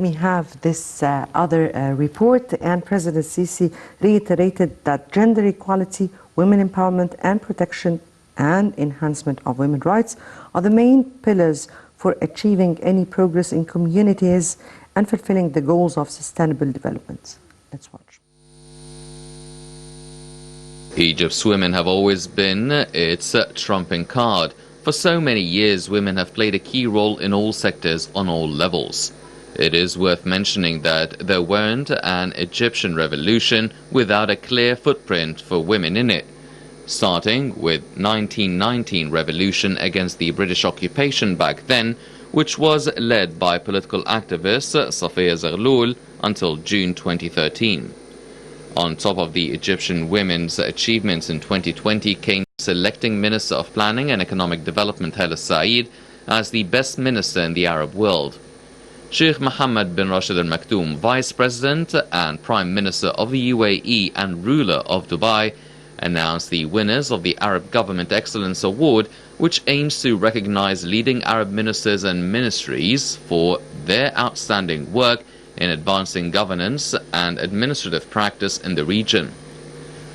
We have this other report, and President Sisi reiterated that gender equality, women empowerment and protection and enhancement of women's rights are the main pillars for achieving any progress in communities and fulfilling the goals of sustainable development. Let's watch. Egypt's women have always been its trumping card. For so many years, women have played a key role in all sectors on all levels. It is worth mentioning that there weren't an Egyptian revolution without a clear footprint for women in it. Starting with 1919 revolution against the British occupation back then, which was led by political activist Safiya Zaghloul until June 2013. On top of the Egyptian women's achievements in 2020 came selecting Minister of Planning and Economic Development Hala Said as the best minister in the Arab world. Sheikh Mohammed bin Rashid Al Maktoum, Vice President and Prime Minister of the UAE and ruler of Dubai, announced the winners of the Arab Government Excellence Award, which aims to recognize leading Arab ministers and ministries for their outstanding work in advancing governance and administrative practice in the region.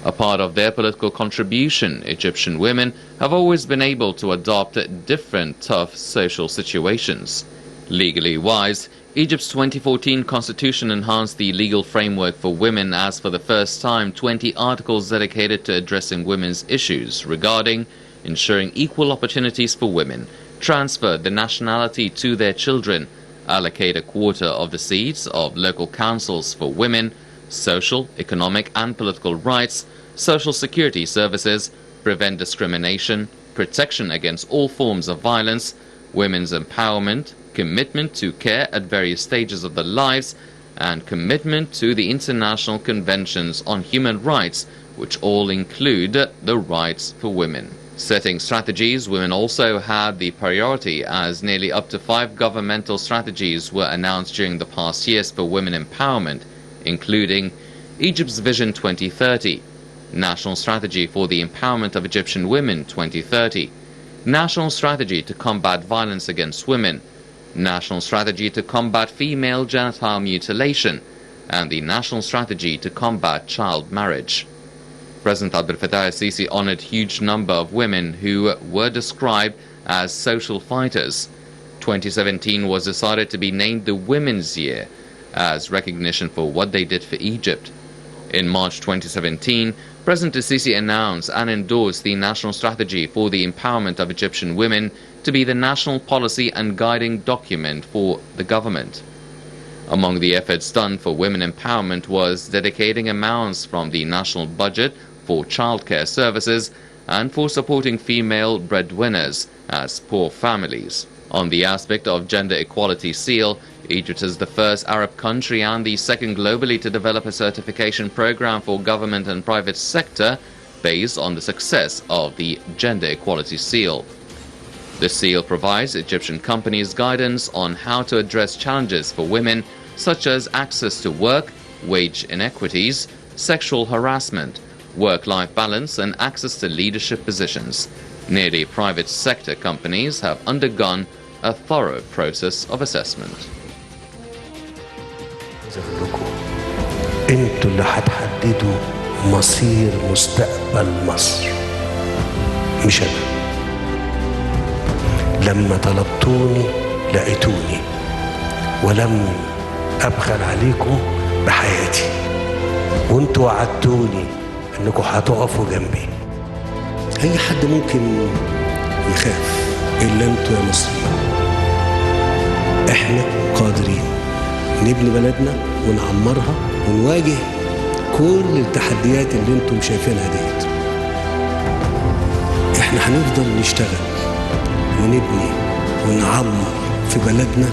A part of their political contribution, Egyptian women have always been able to adopt different tough social situations. Legally wise, Egypt's 2014 constitution enhanced the legal framework for women as for the first time 20 articles dedicated to addressing women's issues regarding ensuring equal opportunities for women, transfer the nationality to their children, allocate a quarter of the seats of local councils for women, social, economic and political rights, social security services, prevent discrimination, protection against all forms of violence, women's empowerment, commitment to care at various stages of their lives, and commitment to the international conventions on human rights, which all include the rights for women. Setting strategies, women also had the priority, as nearly up to 5 governmental strategies were announced during the past years for women empowerment, including Egypt's Vision 2030, National Strategy for the Empowerment of Egyptian Women 2030, National Strategy to Combat Violence Against Women, National Strategy to Combat Female Genital Mutilation, and the National Strategy to Combat Child Marriage. President Abdel Fattah al-Sisi honored a huge number of women who were described as social fighters. 2017 was decided to be named the Women's Year as recognition for what they did for Egypt. In March 2017, President al-Sisi announced and endorsed the National Strategy for the Empowerment of Egyptian Women to be the national policy and guiding document for the government. Among the efforts done for women empowerment was dedicating amounts from the national budget for childcare services and for supporting female breadwinners as poor families. On the aspect of gender equality seal, Egypt is the first Arab country and the second globally to develop a certification program for government and private sector based on the success of the gender equality seal. The seal provides Egyptian companies guidance on how to address challenges for women such as access to work, wage inequities, sexual harassment, work-life balance and access to leadership positions. Nearly private sector companies have undergone a thorough process of assessment. انتوا اللي هتحددوا مصير مستقبل مصر مش انا. لما طلبتوني لقيتوني ولم ابخل عليكم بحياتي وانتوا وعدتوني انكم هتقفوا جنبي. اي حد ممكن يخاف الا انتوا يا مصريين. احنا قادرين نبني بلدنا ونعمرها ونواجه كل التحديات اللي انتم شايفينها ديت. احنا هنفضل نشتغل ونبني ونعمر في بلدنا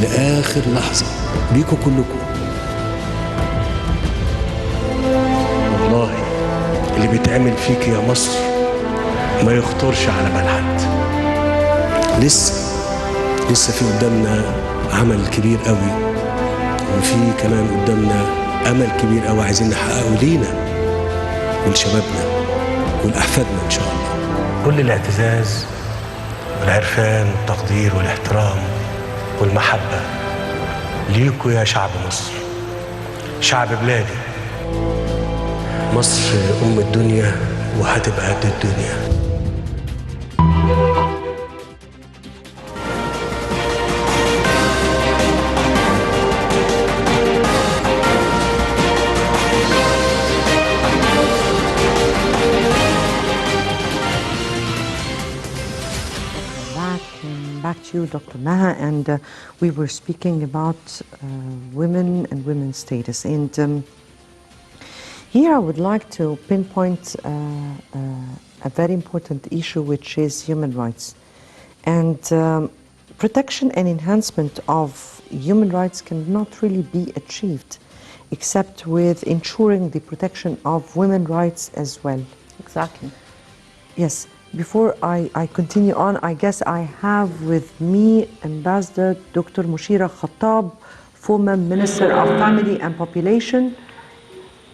لاخر لحظه بيكم كلكم. والله اللي بيتعمل فيك يا مصر ما يخطرش على بال حد. لسه في قدامنا عمل كبير قوي، وفي كمان قدامنا امل كبير قوي عايزين نحققه لينا ولشبابنا ولاحفادنا ان شاء الله. كل الاعتزاز والعرفان والتقدير والاحترام والمحبه ليكوا يا شعب مصر، شعب بلادي. مصر أم الدنيا وهتبقى قد الدنيا. Back to you, Dr. Maha, and we were speaking about women and women's status. And here I would like to pinpoint a very important issue, which is human rights. And protection and enhancement of human rights cannot really be achieved except with ensuring the protection of women's rights as well. Exactly. Yes. Before I continue on, I guess I have with me Ambassador Dr. Moshira Khattab, former Minister of Family and Population.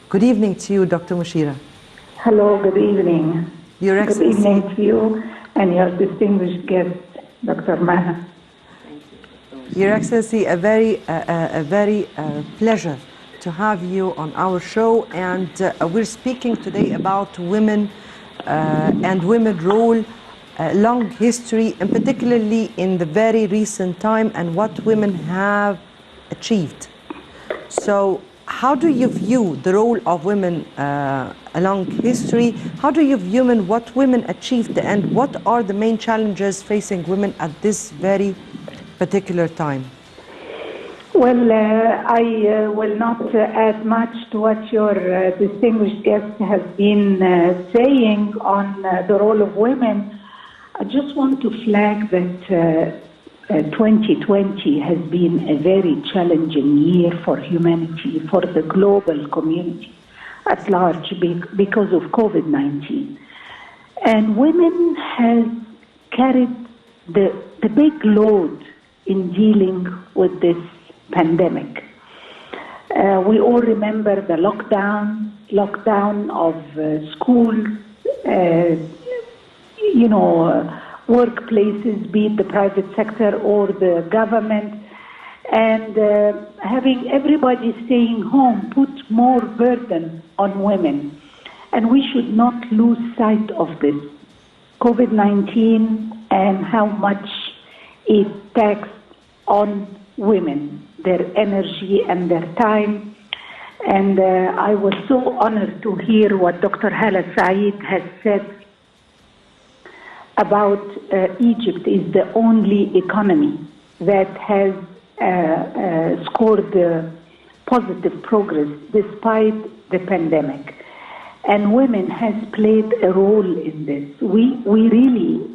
Good evening to you, Dr. Moshira. Hello, good evening. Your Excellency. Good evening to you and your distinguished guest, Dr. Maha. Your Excellency, a very pleasure to have you on our show, and we're speaking today about women and women's role, long history, and particularly in the very recent time, and what women have achieved. So how do you view the role of women along history? How do you view what women achieved, and what are the main challenges facing women at this very particular time? Well, I will not add much to what your distinguished guest has been saying on the role of women. I just want to flag that 2020 has been a very challenging year for humanity, for the global community at large because of COVID-19. And women have carried the big load in dealing with this pandemic. We all remember the lockdown of schools, workplaces, be it the private sector or the government, and having everybody staying home put more burden on women. And we should not lose sight of this. COVID-19 and how much it taxed on women, their energy and their time. And I was so honored to hear what Dr. Hala Saeed has said about Egypt is the only economy that has scored positive progress despite the pandemic. And women has played a role in this. We really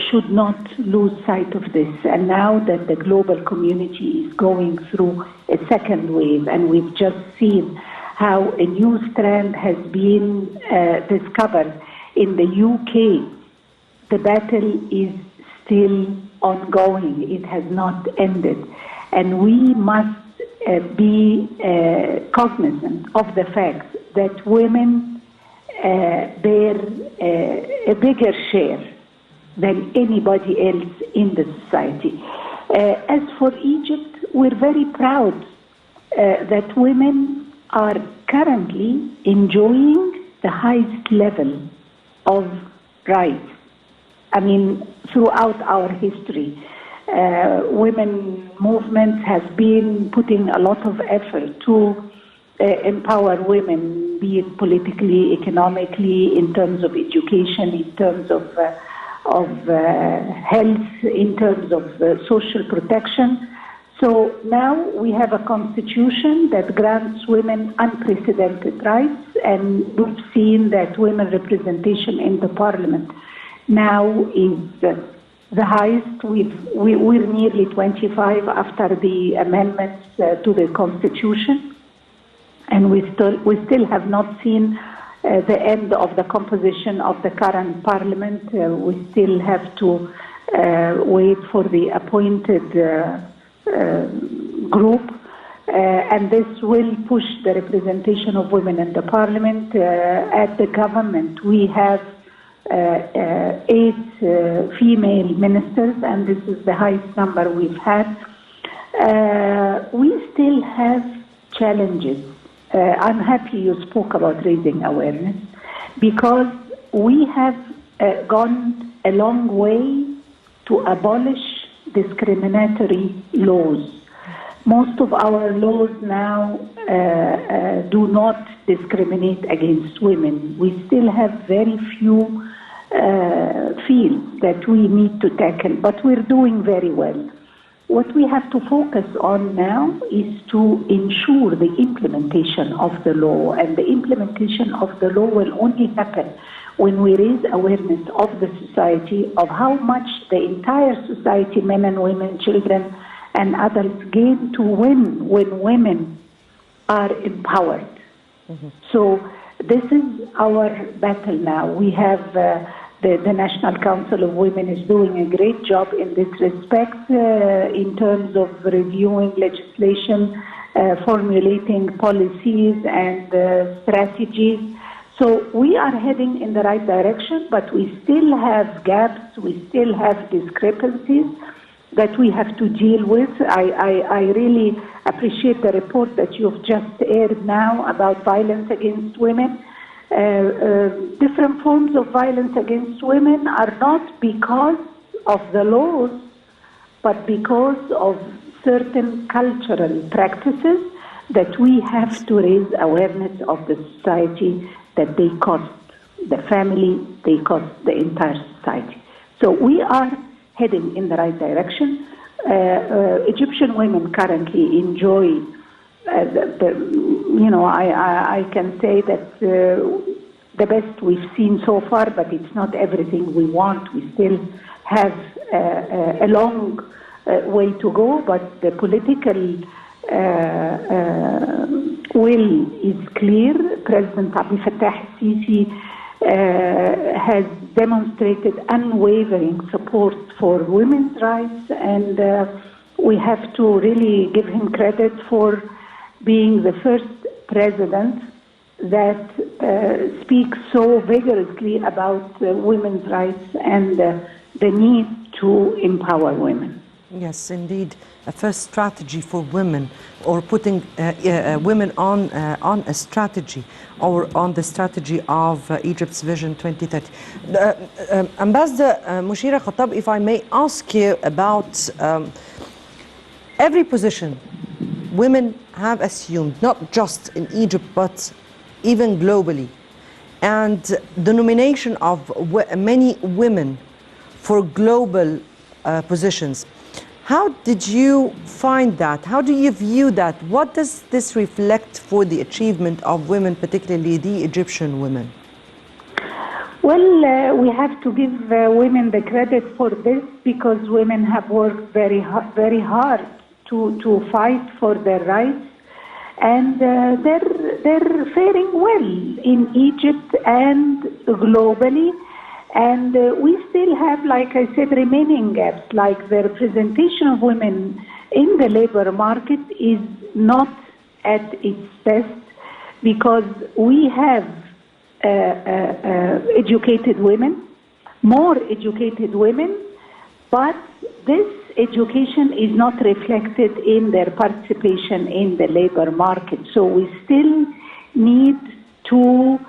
should not lose sight of this. And now that the global community is going through a second wave, and we've just seen how a new strand has been discovered in the UK, the battle is still ongoing. It has not ended. And we must be cognizant of the fact that women bear a bigger share than anybody else in the society. As for Egypt, we're very proud that women are currently enjoying the highest level of rights. I mean, throughout our history, women movements have been putting a lot of effort to empower women, be it politically, economically, in terms of education, in terms of health, in terms of social protection. So now we have a constitution that grants women unprecedented rights, and we've seen that women representation in the parliament now is the highest. We're nearly 25 after the amendments to the constitution, and we still have not seen the end of the composition of the current parliament. We still have to wait for the appointed group, and this will push the representation of women in the parliament. At the government, we have 8 female ministers, and this is the highest number we've had. We still have challenges. I'm happy you spoke about raising awareness, because we have gone a long way to abolish discriminatory laws. Most of our laws now do not discriminate against women. We still have very few fields that we need to tackle, but we're doing very well. What we have to focus on now is to ensure the implementation of the law, and the implementation of the law will only happen when we raise awareness of the society of how much the entire society, men and women, children and adults, gain to win when women are empowered. Mm-hmm. So this is our battle now. We have the National Council of Women is doing a great job in this respect in terms of reviewing legislation, formulating policies and strategies. So we are heading in the right direction, but we still have gaps, we still have discrepancies that we have to deal with. I really appreciate the report that you've just aired now about violence against women. Different forms of violence against women are not because of the laws, but because of certain cultural practices that we have to raise awareness of the society, that they cost the family, they cost the entire society. So we are heading in the right direction. Egyptian women currently enjoy I can say that the best we've seen so far, but it's not everything we want. We still have a long way to go, but the political will is clear. President Abdel Fattah al-Sisi has demonstrated unwavering support for women's rights, and we have to really give him credit for being the first president that speaks so vigorously about women's rights and the need to empower women. Yes, indeed. A first strategy for women, or putting women on a strategy, or on the strategy of Egypt's Vision 2030. Ambassador Moshira Khattab, if I may ask you about every position women have assumed, not just in Egypt, but even globally, and the nomination of many women for global positions. How did you find that? How do you view that? What does this reflect for the achievement of women, particularly the Egyptian women? Well, we have to give women the credit for this, because women have worked very hard to fight for their rights, and they're faring well in Egypt and globally. And we still have, like I said, remaining gaps, like the representation of women in the labor market is not at its best, because we have educated women, more educated women, but this education is not reflected in their participation in the labor market. So we still need to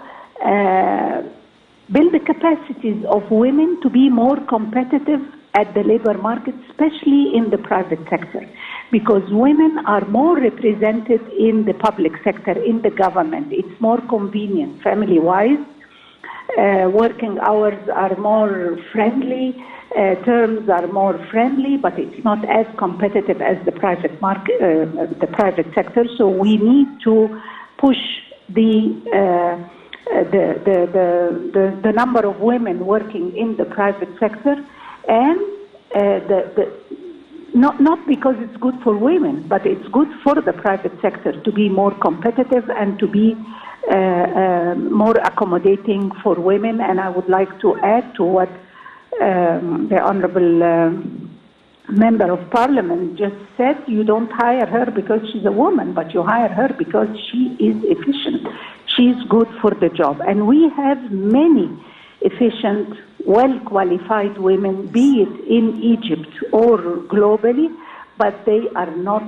build the capacities of women to be more competitive at the labor market, especially in the private sector, because women are more represented in the public sector, in the government. It's more convenient family-wise. Working hours are more friendly, terms are more friendly, but it's not as competitive as the private market, the private sector. So we need to push the number of women working in the private sector, and not because it's good for women, but it's good for the private sector to be more competitive and to be more accommodating for women. And I would like to add to what the Honorable Member of Parliament just said. You don't hire her because she's a woman, but you hire her because she is efficient. She's good for the job. And we have many efficient, well-qualified women, be it in Egypt or globally, but they are not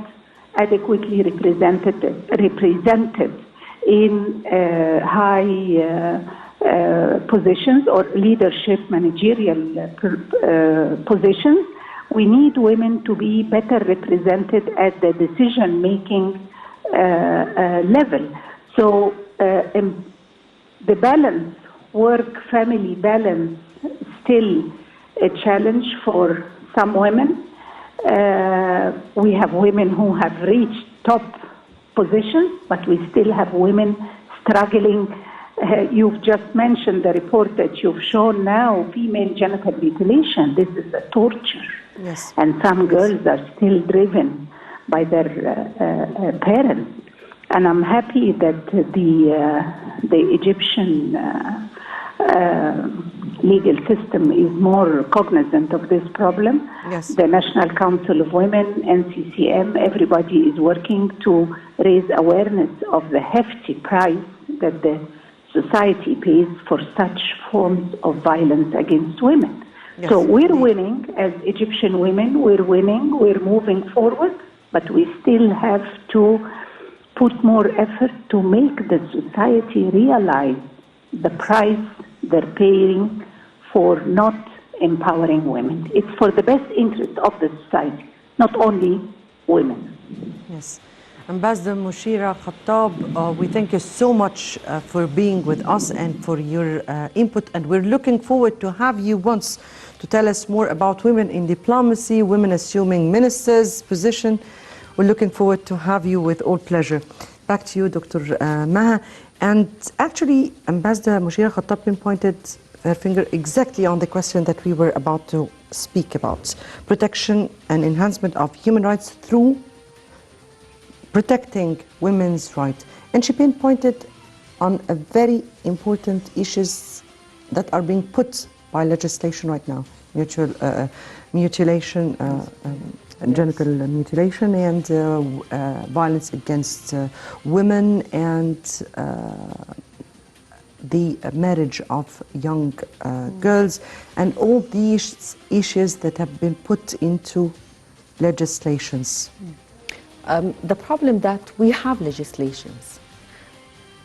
adequately represented in high positions or leadership managerial positions. We need women to be better represented at the decision-making level. So the balance, work-family balance, still a challenge for some women. We have women who have reached top positions, but we still have women struggling. You've just mentioned the report that you've shown now, female genital mutilation. This is a torture. Yes. And some girls are still driven by their parents. And I'm happy that the Egyptian legal system is more cognizant of this problem. Yes. The National Council of Women, NCCM, everybody is working to raise awareness of the hefty price that the society pays for such forms of violence against women. Yes, so we're indeed. winning as Egyptian women, we're winning, we're moving forward, but we still have to put more effort to make the society realize the price they're paying for not empowering women. It's for the best interest of the society, not only women. Yes. Ambassador Moshira Khattab, we thank you so much for being with us and for your input, and we're looking forward to have you once to tell us more about women in diplomacy, women assuming ministers' position. We're looking forward to have you with all pleasure. Back to you, Dr. Maha. And actually, Ambassador Moshira Khattab pointed her finger exactly on the question that we were about to speak about: protection and enhancement of human rights through protecting women's rights. And she pinpointed on a very important issues that are being put by legislation right now: mutilation, genital mutilation, and violence against women, and the marriage of young girls, and all these issues that have been put into legislations. The problem that we have legislations,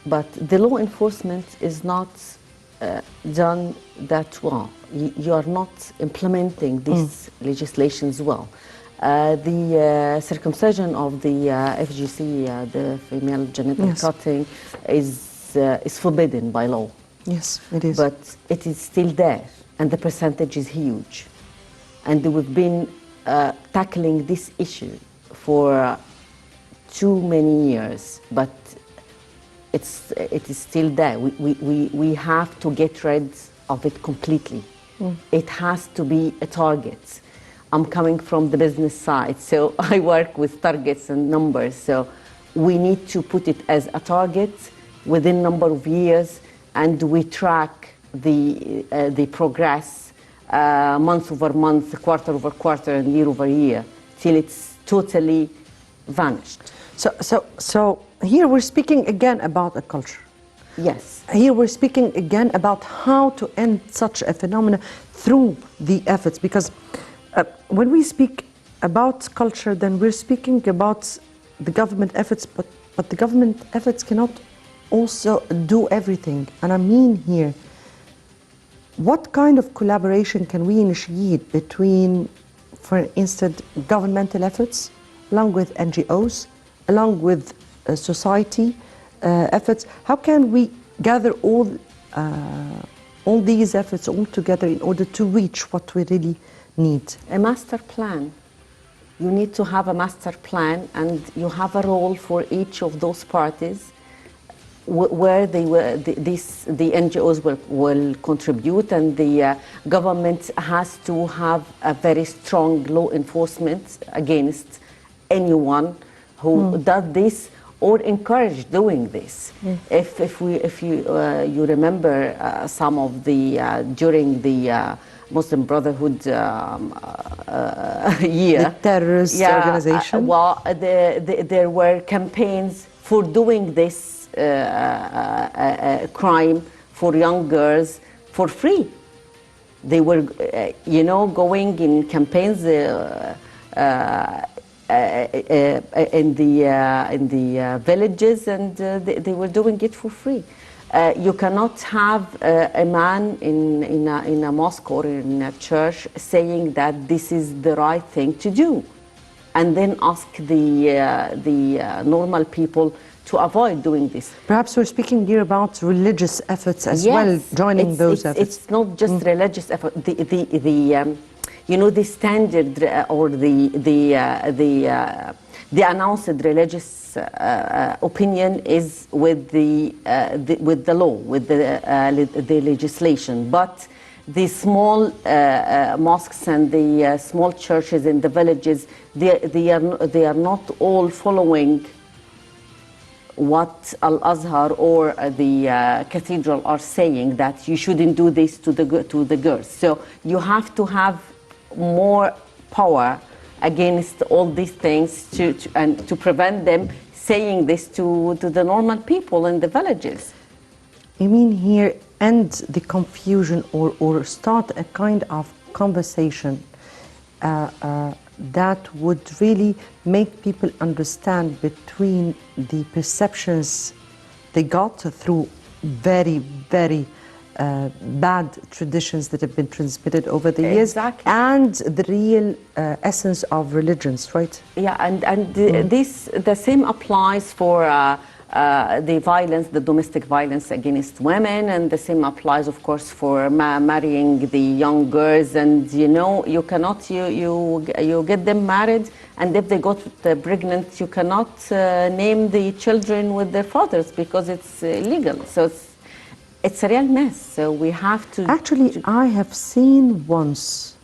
but the law enforcement is not done that well. You are not implementing these legislations well. The circumcision of the FGC, the female genital cutting, is forbidden by law. Yes, it is. But it is still there, and the percentage is huge. And we've been tackling this issue for too many years, but it is still there. We have to get rid of it completely. It has to be a target. I'm coming from the business side, so I work with targets and numbers. So we need to put it as a target within a number of years, and we track the progress month over month, quarter over quarter, and year over year, till it's totally vanished. So here we're speaking again about a culture. Yes. Here we're speaking again about how to end such a phenomenon through the efforts, because when we speak about culture, then we're speaking about the government efforts, but the government efforts cannot also do everything. And I mean here, what kind of collaboration can we initiate between, for instance, governmental efforts, along with NGOs, along with society efforts? How can we gather all these efforts all together in order to reach what we really need? A master plan. You need to have a master plan, and you have a role for each of those parties where the NGOs will contribute, and the government has to have a very strong law enforcement against anyone who does this or encourage doing this. If you remember some of the during the Muslim Brotherhood year, the terrorist organization. Well, there were campaigns for doing this crime for young girls for free. They were, going in campaigns villages, and they were doing it for free. You cannot have a man in a mosque or in a church saying that this is the right thing to do, and then ask the normal people to avoid doing this. Perhaps we're speaking here about religious efforts as well, joining those efforts. It's not just religious effort. You know, the standard or the announced religious opinion is with the law, with the legislation, but the small mosques and the small churches in the villages, they are not all following what Al-Azhar or the cathedral are saying, that you shouldn't do this to the girls. So you have to have more power against all these things to prevent them saying this to the normal people in the villages. You mean here end the confusion or start a kind of conversation that would really make people understand between the perceptions they got through very, very bad traditions that have been transmitted over the years, and the real essence of religions, right? Yeah, and the same applies for the violence, the domestic violence against women, and the same applies, of course, for marrying the young girls. And you know, you cannot you get them married, and if they got pregnant, you cannot name the children with their fathers because it's illegal. So it's a real mess. So we have to. Actually, I have seen once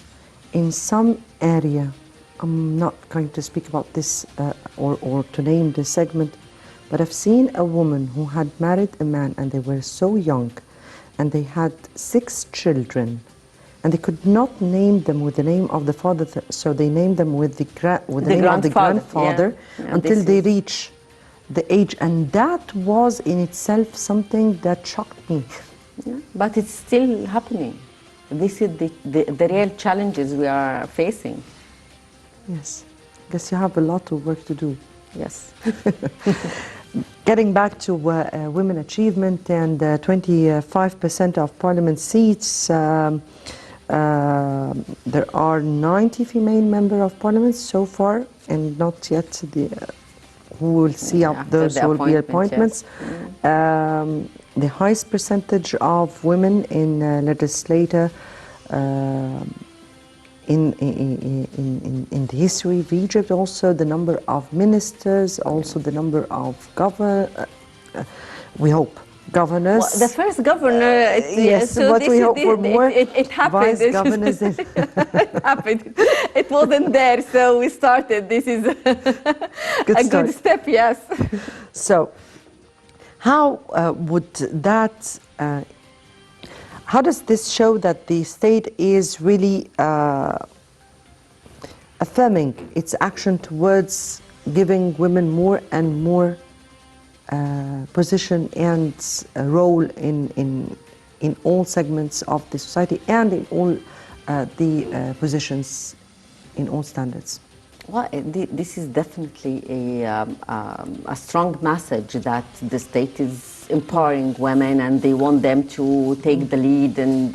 in some area. I'm not going to speak about this or to name the segment. But I've seen a woman who had married a man, and they were so young, and they had 6 children, and they could not name them with the name of the father, so they named them with the name of the grandfather, until they reach the age, and that was in itself something that shocked me. Yeah, but it's still happening. This is the real challenges we are facing. Yes, I guess you have a lot of work to do. Yes. Getting back to women achievement and 25% of parliament seats, there are 90 female members of parliament so far, and not yet who will see up those who will be appointments. Yes. The highest percentage of women in legislature in the history of Egypt, also the number of ministers, also the number of we hope, governors. Well, the first governor, yes, so but we hope for more. It happened. Vice governors. It happened. It wasn't there, so we started. This is good step, yes. So, how would that? How does this show that the state is really affirming its action towards giving women more and more position and role in all segments of the society and in all the positions in all standards? Well, this is definitely a strong message that the state is empowering women, and they want them to take the lead and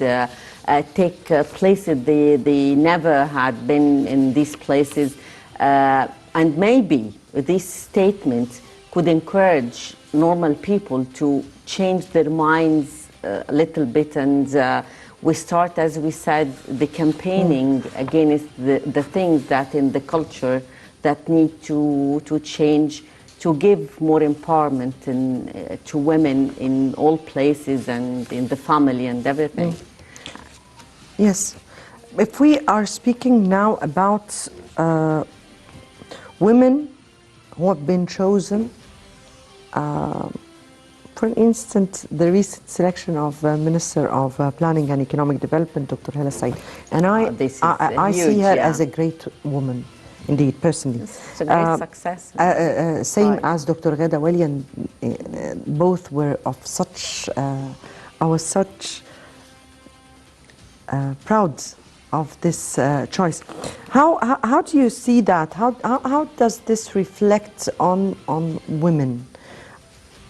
take places they never had been in these places. And maybe this statement could encourage normal people to change their minds a little bit, and we start, as we said, the campaigning against the things that in the culture that need to change, to give more empowerment to women in all places and in the family and everything. Yes. If we are speaking now about women who have been chosen, for instance, the recent selection of Minister of Planning and Economic Development, Dr. Hala Said, and I see her as a great woman, indeed, personally. It's a great success. Same as Dr. Ghada Wali, and both were of such, I was such proud of this choice. How do you see that? How does this reflect on women?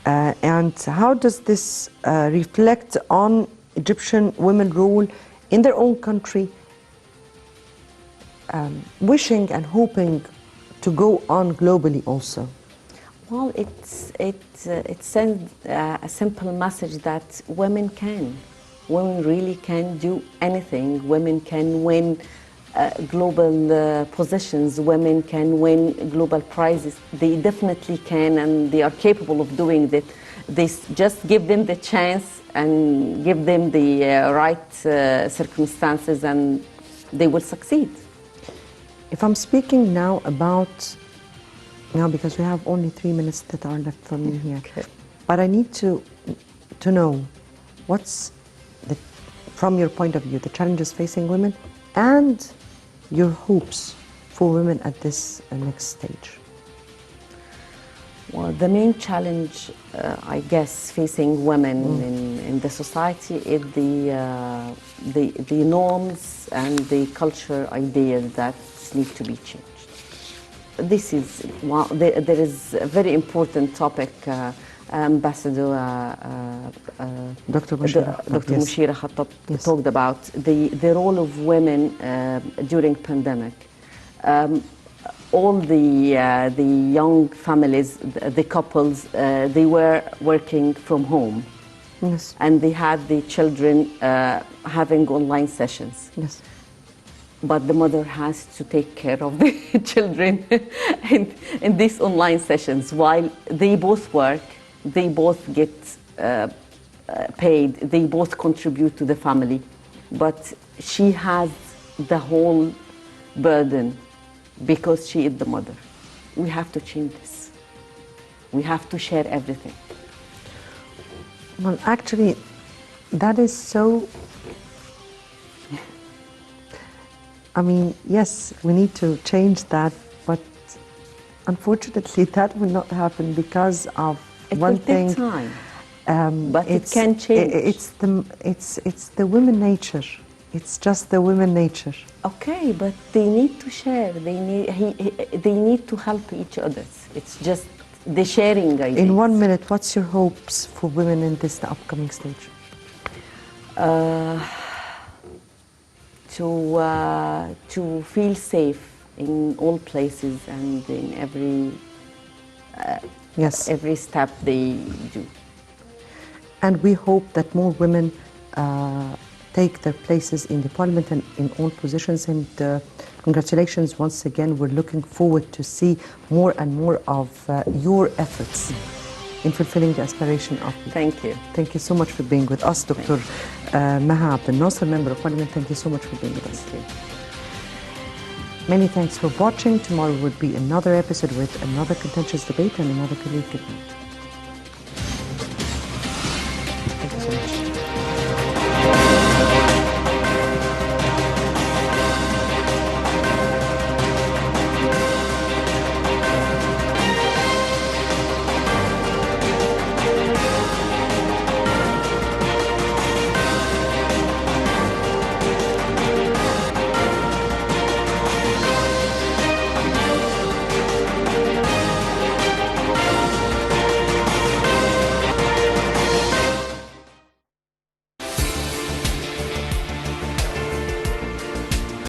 And how does this reflect on Egyptian women's role in their own country, wishing and hoping to go on globally also? Well, it sends a simple message that women can. Women really can do anything. Women can win global positions. Women can win global prizes. They definitely can, and they are capable of doing that. Just give them the chance and give them the right circumstances, and they will succeed. If I'm speaking now because we have only 3 minutes that are left for me here, Okay. but I need to know what's from your point of view, the challenges facing women and your hopes for women at this next stage. Well, the main challenge, I guess, facing women in the society is the norms and the culture ideas that need to be changed. This is there is a very important topic. Ambassador Dr. Moshira, Dr. yes. Moshira Khattab Yes. talked about the role of women during pandemic. All the young families, the couples, they were working from home. Yes. And they had the children having online sessions. Yes. But the mother has to take care of the children in these online sessions. While they both work, they both get paid, they both contribute to the family. But she has the whole burden because she is the mother. We have to change this. We have to share everything. Well, actually, that is so. I mean, yes, we need to change that, but unfortunately, that will not happen because of one thing. It will take time, but it can change. It's the women nature. It's just the women nature. Okay, but they need to share. They need to help each other. It's just the sharing ideas. In 1 minute, what's your hopes for women in this upcoming stage? To feel safe in all places and in every step they do. And we hope that more women take their places in the parliament and in all positions. And congratulations once again. We're looking forward to see more and more of your efforts in fulfilling the aspiration of people. Thank you. Thank you so much for being with us, Dr. Maha, the Nasser Member of Parliament. Thank you so much for being with us. Many thanks for watching. Tomorrow will be another episode with another contentious debate and another colleague. Good night.